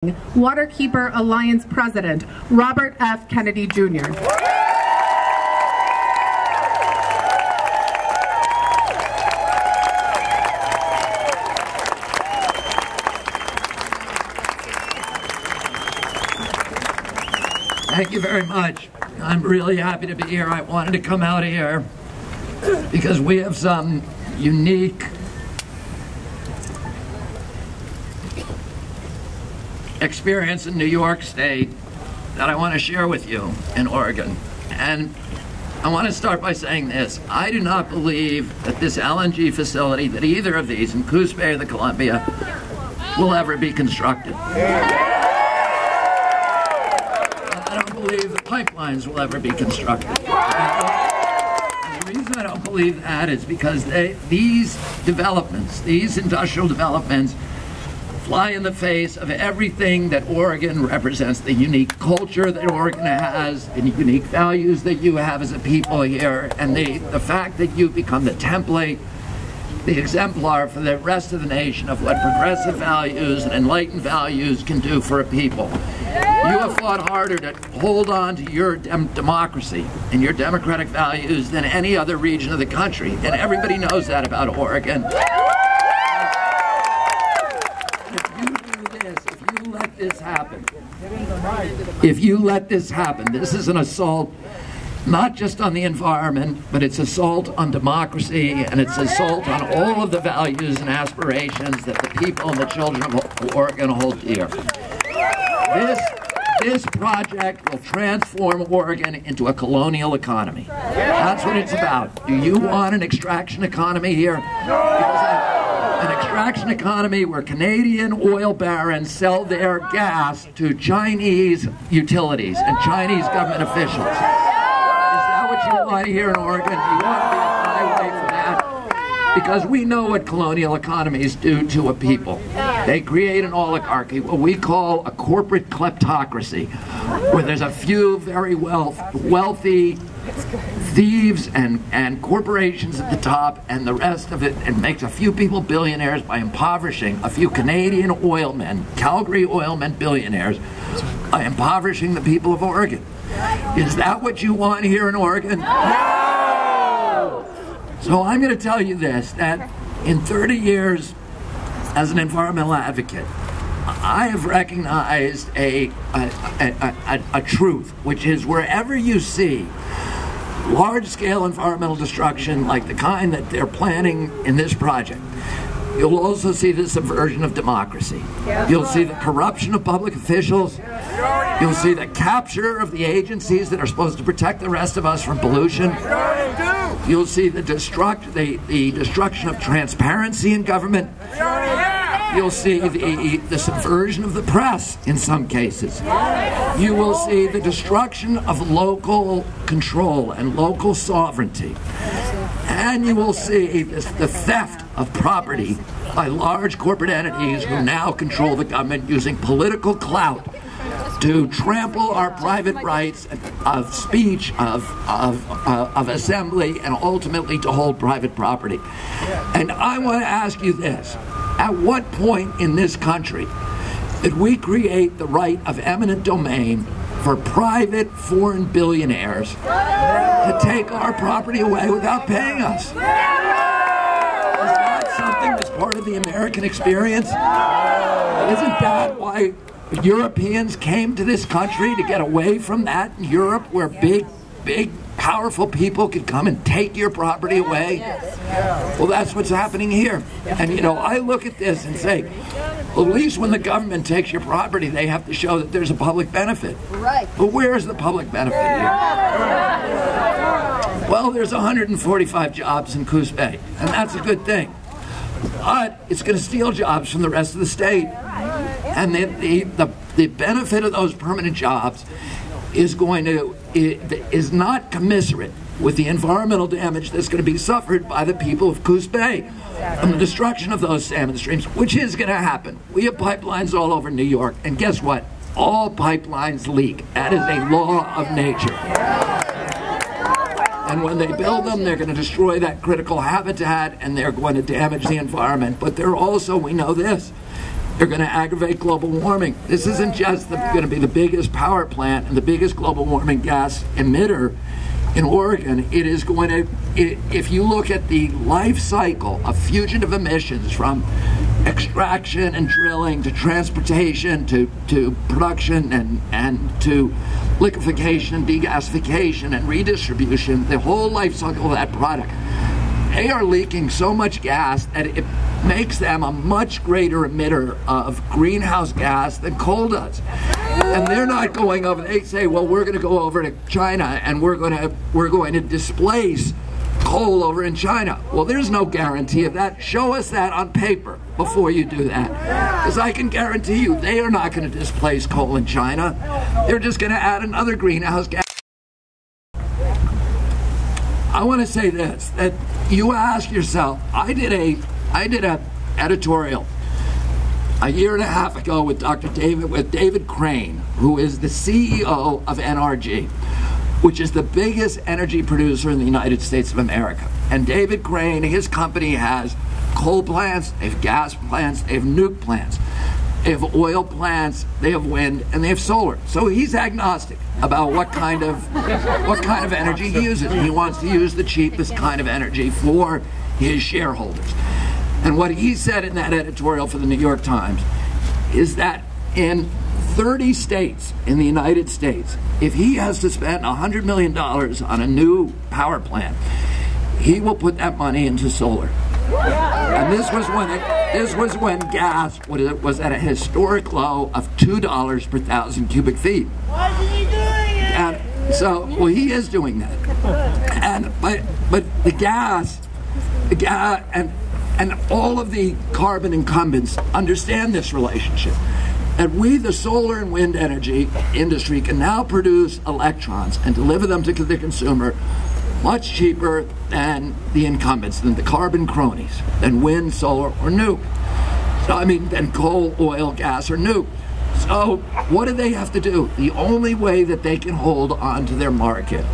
Waterkeeper Alliance President, Robert F. Kennedy, Jr. Thank you very much. I'm really happy to be here. I wanted to come out here because we have some unique experience in New York State that I want to share with you in Oregon. And I want to start by saying this. I do not believe that this LNG facility, that either of these, in Coos Bay or the Columbia, will ever be constructed. I don't believe the pipelines will ever be constructed. And the reason I don't believe that is because these developments, these industrial developments, fly in the face of everything that Oregon represents, the unique culture that Oregon has, the unique values that you have as a people here, and the fact that you've become the template, the exemplar for the rest of the nation of what progressive values and enlightened values can do for a people. You have fought harder to hold on to your democracy and your democratic values than any other region of the country, and everybody knows that about Oregon. If you let this happen, this is an assault not just on the environment, but it's assault on democracy, and it's assault on all of the values and aspirations that the people and the children of Oregon hold dear. This project will transform Oregon into a colonial economy. That's what it's about. Do you want an extraction economy here? An extraction economy where Canadian oil barons sell their gas to Chinese utilities and Chinese government officials. Is that what you want here in Oregon? Do you want to be a highway for that? Because we know what colonial economies do to a people. They create an oligarchy, what we call a corporate kleptocracy, where there's a few very wealthy thieves and corporations at the top, and the rest of it, and makes a few people billionaires by impoverishing a few Canadian oilmen, Calgary oilmen billionaires, by impoverishing the people of Oregon. Is that what you want here in Oregon? No! So I'm going to tell you this, that in 30 years as an environmental advocate, I have recognized a truth, which is wherever you see large-scale environmental destruction like the kind that they're planning in this project, you'll also see the subversion of democracy. You'll see the corruption of public officials. You'll see the capture of the agencies that are supposed to protect the rest of us from pollution. You'll see the destruction of transparency in government. You'll see the subversion of the press in some cases. You will see the destruction of local control and local sovereignty. And you will see the theft of property by large corporate entities who now control the government using political clout to trample our private rights of speech, of assembly, and ultimately to hold private property. And I want to ask you this. At what point in this country did we create the right of eminent domain for private foreign billionaires to take our property away without paying us? Is that something that's part of the American experience? Isn't that why Europeans came to this country, to get away from that in Europe, where big, powerful people could come and take your property away? Well, that's what's happening here. And you know, I look at this and say, well, at least when the government takes your property, they have to show that there's a public benefit. Right. But where is the public benefit here? Well, there's 145 jobs in Coos Bay, and that's a good thing. But it's going to steal jobs from the rest of the state. And the benefit of those permanent jobs is not commensurate with the environmental damage that's going to be suffered by the people of Coos Bay from the destruction of those salmon streams, which is going to happen. We have pipelines all over New York, and guess what? All pipelines leak. That is a law of nature. And when they build them, they're going to destroy that critical habitat, and they're going to damage the environment. But they're also, we know this, They're going to aggravate global warming. This isn't just going to be the biggest power plant and the biggest global warming gas emitter in Oregon. It is going to, if you look at the life cycle of fugitive emissions from extraction and drilling to transportation to production and to liquefaction and degasification and redistribution, the whole life cycle of that product, they are leaking so much gas that it makes them a much greater emitter of greenhouse gas than coal does. And they're not going over, they say, well, we're going to go over to China and we're going to displace coal over in China. Well, there's no guarantee of that. Show us that on paper before you do that. Because I can guarantee you they are not going to displace coal in China. They're just going to add another greenhouse gas. I want to say this, that you ask yourself, I did a editorial a year and a half ago with David Crane, who is the CEO of NRG, which is the biggest energy producer in the United States of America. And David Crane, his company has coal plants, they have gas plants, they have nuke plants, they have oil plants, they have wind, and they have solar. So he's agnostic about what kind of energy he uses. He wants to use the cheapest kind of energy for his shareholders. And what he said in that editorial for the New York Times is that in 30 states in the United States, if he has to spend $100 million on a new power plant, he will put that money into solar. And this was when gas was at a historic low of $2 per 1,000 cubic feet. Why is he doing it? And so, well, he is doing that. And but the gas, and all of the carbon incumbents understand this relationship. And we, the solar and wind energy industry, can now produce electrons and deliver them to the consumer much cheaper than the incumbents, than the carbon cronies, than wind, solar, or nuke. So, I mean, than coal, oil, gas, or nuke. So what do they have to do? The only way that they can hold on to their market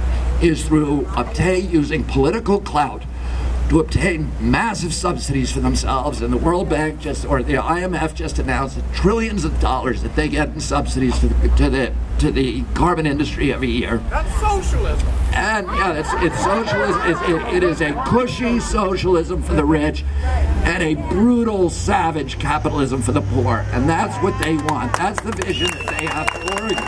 is through using political clout to obtain massive subsidies for themselves. And the World Bank or the IMF just announced that trillions of dollars that they get in subsidies to the carbon industry every year. That's socialism. And yeah, it's socialism. It is a cushy socialism for the rich and a brutal, savage capitalism for the poor. And that's what they want. That's the vision that they have for Oregon.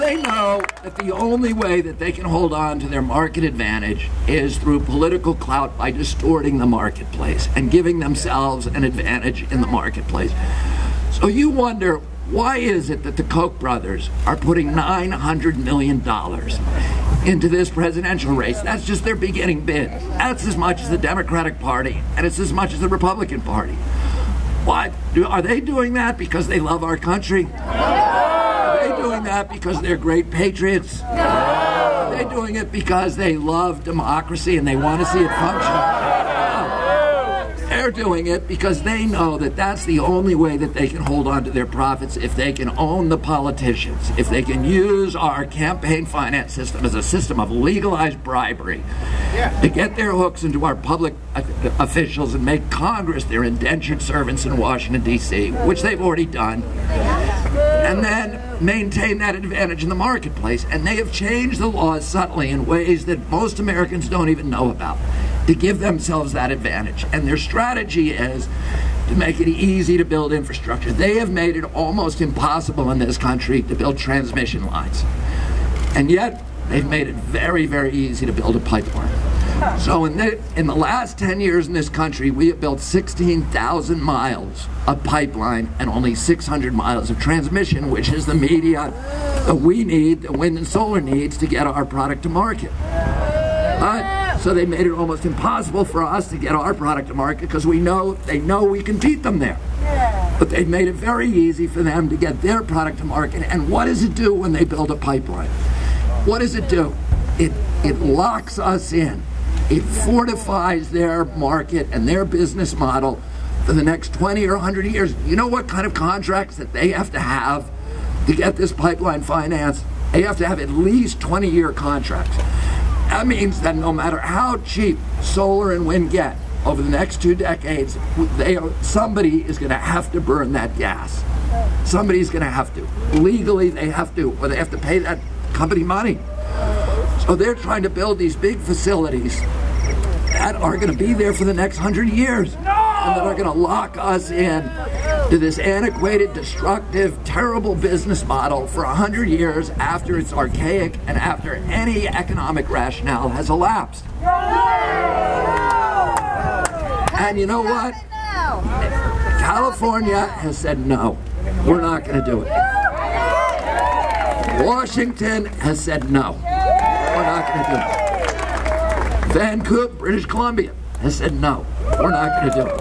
They know that the only way that they can hold on to their market advantage is through political clout by distorting the marketplace and giving themselves an advantage in the marketplace. So you wonder, why is it that the Koch brothers are putting $900 million into this presidential race? That's just their beginning bid. That's as much as the Democratic Party, and it's as much as the Republican Party. Why? Are they doing that because they love our country? Are they doing that because they're great patriots? No. Are they doing it because they love democracy and they want to see it function? No. They're doing it because they know that that's the only way that they can hold on to their profits, if they can own the politicians, if they can use our campaign finance system as a system of legalized bribery to get their hooks into our public officials and make Congress their indentured servants in Washington, D.C., which they've already done. And then maintain that advantage in the marketplace. And they have changed the laws subtly in ways that most Americans don't even know about to give themselves that advantage. And their strategy is to make it easy to build infrastructure. They have made it almost impossible in this country to build transmission lines. And yet, they've made it very, very easy to build a pipeline. So in the last 10 years in this country, we have built 16,000 miles of pipeline and only 600 miles of transmission, which is the media that we need, the wind and solar needs, to get our product to market. So they made it almost impossible for us to get our product to market because they know we can beat them there. But they made it very easy for them to get their product to market. And what does it do when they build a pipeline? What does it do? It locks us in. It fortifies their market and their business model for the next 20 or 100 years. You know what kind of contracts that they have to get this pipeline financed? They have to have at least 20-year contracts. That means that no matter how cheap solar and wind get, over the next 2 decades, somebody is going to have to burn that gas. Somebody's going to have to. Legally, they have to, or they have to pay that company money. So they're trying to build these big facilities that are going to be there for the next 100 years. And that are going to lock us in to this antiquated, destructive, terrible business model for 100 years after it's archaic and after any economic rationale has elapsed. And you know what? California has said no. We're not going to do it. Washington has said no. We're not going to do it. Vancouver, British Columbia has said no. We're not going to do it.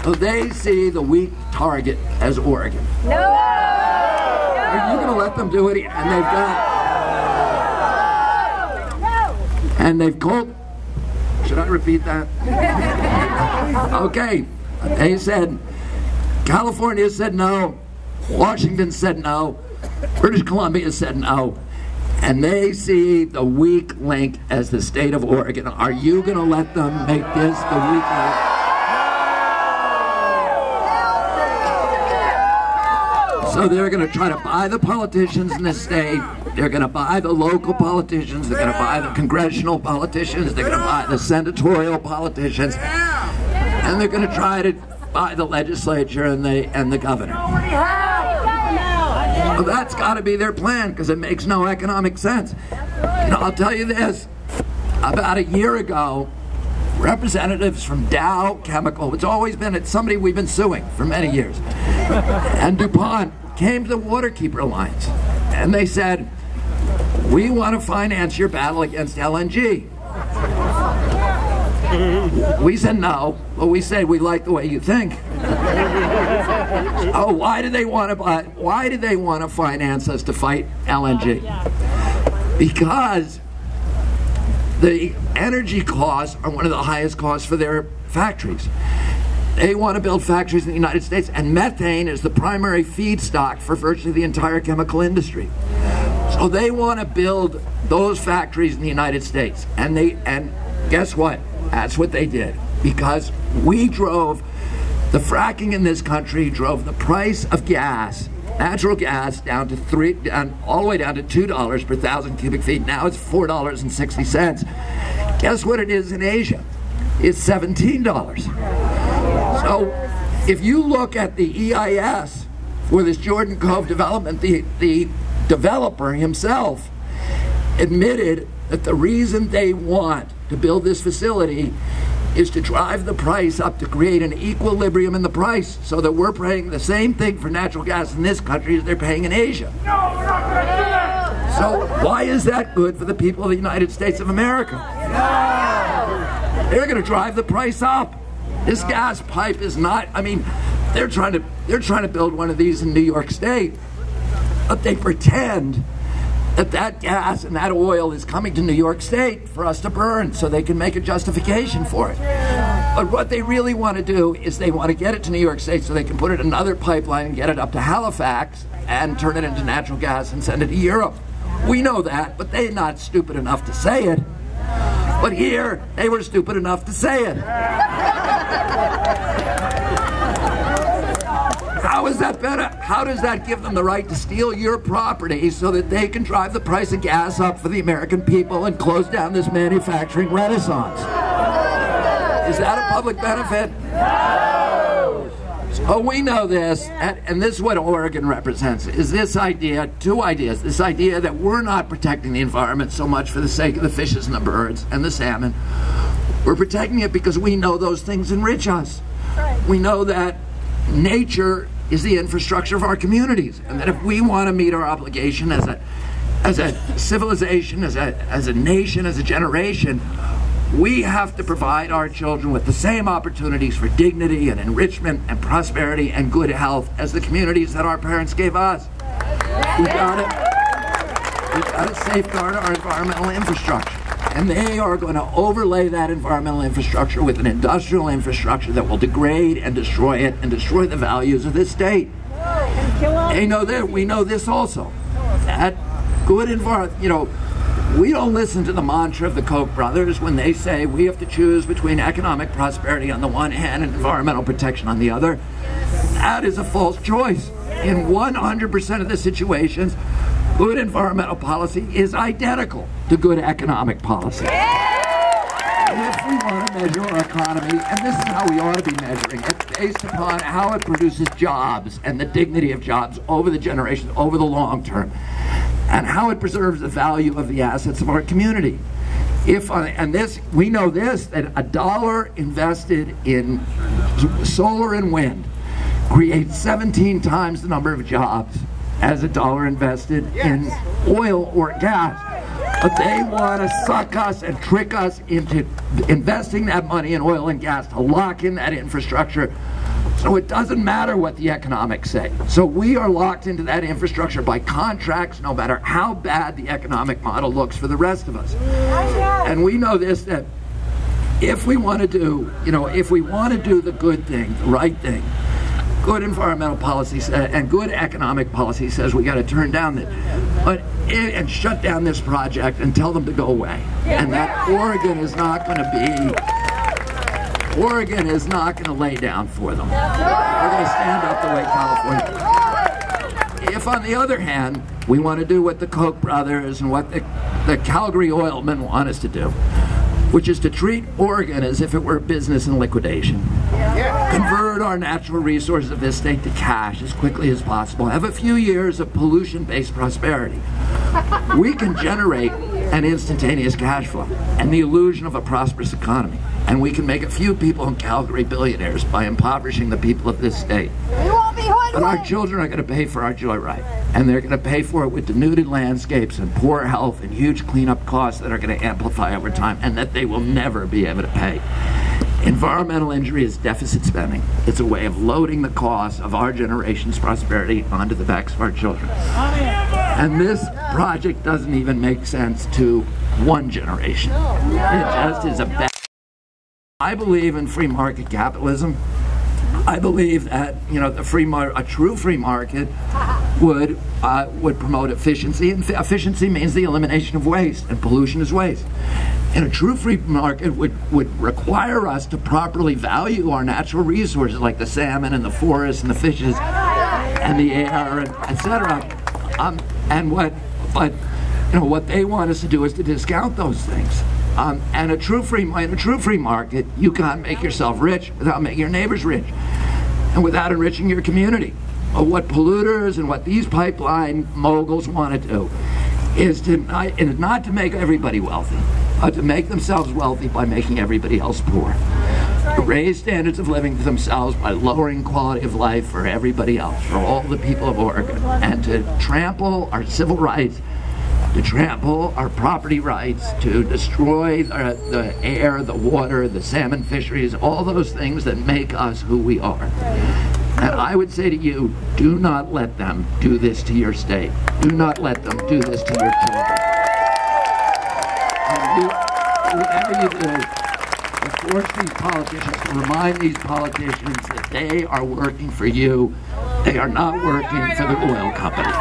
So they see the weak target as Oregon. No! Are you going to let them do it? And they've got... And they've called... Should I repeat that? Okay. They said... California said no. Washington said no. British Columbia said no. And they see the weak link as the state of Oregon. Are you going to let them make this the weak link? So they're going to try to buy the politicians in the state. They're going to buy the local politicians. They're going to buy the congressional politicians. They're going to buy the senatorial politicians. And they're going to try to buy the legislature and the governor. Well, that's got to be their plan because it makes no economic sense. You know, I'll tell you this. About a year ago, representatives from Dow Chemical, it's somebody we've been suing for many years, and DuPont came to the Waterkeeper Alliance, and they said, we want to finance your battle against LNG. We said no, but we said we like the way you think. Oh, why do they want to finance us to fight LNG? Because the energy costs are one of the highest costs for their factories. They want to build factories in the United States, and methane is the primary feedstock for virtually the entire chemical industry. So they want to build those factories in the United States, and guess what? That's what they did, because we drove the fracking in this country, drove the price of gas, natural gas, down all the way down to $2 per 1,000 cubic feet. Now it's $4.60. Guess what it is in Asia? It's $17. So if you look at the EIS for this Jordan Cove development, the developer himself admitted that the reason they want to build this facility is to drive the price up, to create an equilibrium in the price, so that we're paying the same thing for natural gas in this country as they're paying in Asia. No, we're not going to do that! So why is that good for the people of the United States of America? No. They're going to drive the price up. This gas pipe is not, I mean, they're trying to build one of these in New York State, but they pretend that gas and that oil is coming to New York State for us to burn so they can make a justification for it. But what they really want to do is they want to get it to New York State so they can put it in another pipeline and get it up to Halifax and turn it into natural gas and send it to Europe. We know that, but they're not stupid enough to say it. But here, they were stupid enough to say it. How is that better? How does that give them the right to steal your property so that they can drive the price of gas up for the American people and close down this manufacturing renaissance? Is that a public benefit? No! So we know this, and this is what Oregon represents, is this idea, two ideas. This idea that we're not protecting the environment so much for the sake of the fishes and the birds and the salmon. We're protecting it because we know those things enrich us. We know that nature is the infrastructure of our communities, and that if we want to meet our obligation as a civilization, as a nation, as a generation, we have to provide our children with the same opportunities for dignity and enrichment and prosperity and good health as the communities that our parents gave us. We've got to safeguard our environmental infrastructure. And they are going to overlay that environmental infrastructure with an industrial infrastructure that will degrade and destroy it and destroy the values of this state. They know that. We know this also. That good environment, We don't listen to the mantra of the Koch brothers when they say we have to choose between economic prosperity on the one hand and environmental protection on the other. That is a false choice. In 100% of the situations, good environmental policy is identical to good economic policy. If we want to measure our economy, and this is how we ought to be measuring it, based upon how it produces jobs and the dignity of jobs over the generations, over the long term, and how it preserves the value of the assets of our community. We know this, that $1 invested in solar and wind creates 17 times the number of jobs as $1 invested in oil or gas. But they want to suck us and trick us into investing that money in oil and gas to lock in that infrastructure. So it doesn't matter what the economics say. So we are locked into that infrastructure by contracts, no matter how bad the economic model looks for the rest of us. And we know this, that if we want to do, if we want to do the good thing, the right thing, good environmental policy and good economic policy says we got to turn down and shut down this project and tell them to go away. And that Oregon is not going to lay down for them. They're going to stand up the way California. If, on the other hand, we want to do what the Koch brothers and what the Calgary oilmen want us to do, which is to treat Oregon as if it were a business in liquidation. Convert our natural resources of this state to cash as quickly as possible. Have a few years of pollution-based prosperity. We can generate an instantaneous cash flow and the illusion of a prosperous economy. And we can make a few people in Calgary billionaires by impoverishing the people of this state. But our children are going to pay for our joyride. And they're going to pay for it with denuded landscapes and poor health and huge cleanup costs that are going to amplify over time and that they will never be able to pay. Environmental injury is deficit spending. It's a way of loading the cost of our generation's prosperity onto the backs of our children. And this project doesn't even make sense to one generation. It just is a bad. I believe in free market capitalism. I believe that a true free market would promote efficiency, and efficiency means the elimination of waste, and pollution is waste. And a true free market would require us to properly value our natural resources like the salmon and the forest and the fishes and the air, and etc. What they want us to do is to discount those things. And in a true free market, you can't make yourself rich without making your neighbors rich, and without enriching your community. But what polluters and what these pipeline moguls want to do is not to make everybody wealthy, but to make themselves wealthy by making everybody else poor. To raise standards of living for themselves by lowering quality of life for everybody else, for all the people of Oregon, and to trample our civil rights, to trample our property rights, to destroy the air, the water, the salmon fisheries, all those things that make us who we are. And I would say to you, do not let them do this to your state. Do not let them do this to your children. And whatever you do, to force these politicians, to remind these politicians that they are working for you. They are not working for the oil company.